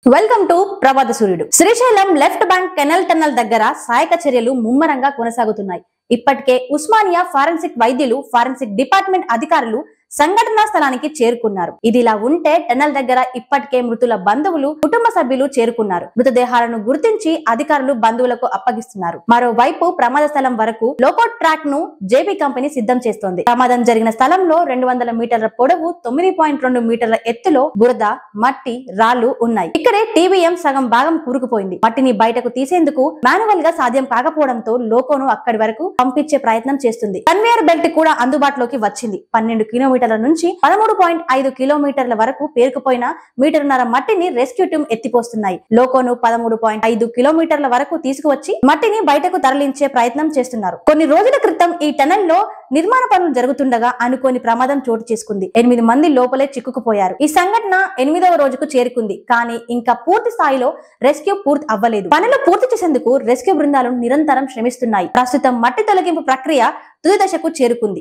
Welcome to Prabhata Suryudu. Srisailam left bank canal tunnel దగ్గర సహాయక చర్యలు ముమ్మరంగా కొనసాగుతున్నాయి. ఇప్పటికే ఉస్మానియా ఫారెన్సిక్ వైద్యులు, ఫారెన్సిక్ డిపార్ట్మెంట్ అధికారులు సంఘటనా స్థలానికి చేరుకున్నారు. ఇదిలా ఉంటే టన్నల్ దగ్గర ఇప్పటికే మృతుల బంధువులు, కుటుంబ సభ్యులు చేరుకున్నారు. మృతదేహాలను గుర్తించి అధికారులు బంధువులకు అప్పగిస్తున్నారు. మరోవైపు ప్రమాద స్థలం వరకు లోకౌట్ ట్రాక్ ను జేబీ కంపెనీ సిద్ధం చేస్తోంది. ప్రమాదం జరిగిన స్థలంలో 200 మీటర్ల పొడవు, 9.2 మీటర్ల ఎత్తులో బురద, మట్టి, రాళ్లు ఉన్నాయి. ఇక్కడే టీవీఎం సగం భాగం కూరుకుపోయింది. మట్టిని బయటకు తీసేందుకు మాన్యువల్ గా సాధ్యం కాకపోవడంతో లోకోను అక్కడి వరకు పంపించే ప్రయత్నం చేస్తుంది. కన్వేయర్ బెల్ట్ కూడా అందుబాటులోకి వచ్చింది. 12 కిలోమీటర్ల నుంచి 13.5 కిలోమీటర్ల వరకు పేరుకుపోయిన మీటర్న్నర మట్టిని రెస్క్యూ టీం ఎత్తిపోస్తున్నాయి. లోకోను 13.5 కిలోమీటర్ల వరకు తీసుకువచ్చి మట్టిని బయటకు తరలించే ప్రయత్నం చేస్తున్నారు. కొన్ని రోజుల క్రితం ఈ టనల్ లో నిర్మాణ పనులు జరుగుతుండగా అనుకోని ప్రమాదం చోటు చేసుకుంది. 8 మంది లోపలే చిక్కుకుపోయారు. ఈ సంఘటన 8వ రోజుకు చేరుకుంది. కానీ ఇంకా పూర్తి స్థాయిలో రెస్క్యూ పూర్తి అవ్వలేదు. పనులు పూర్తి చేసేందుకు రెస్క్యూ బృందాలు నిరంతరం శ్రమిస్తున్నాయి. ప్రస్తుతం మట్టి తొలగింపు ప్రక్రియ తుది దశకు చేరుకుంది.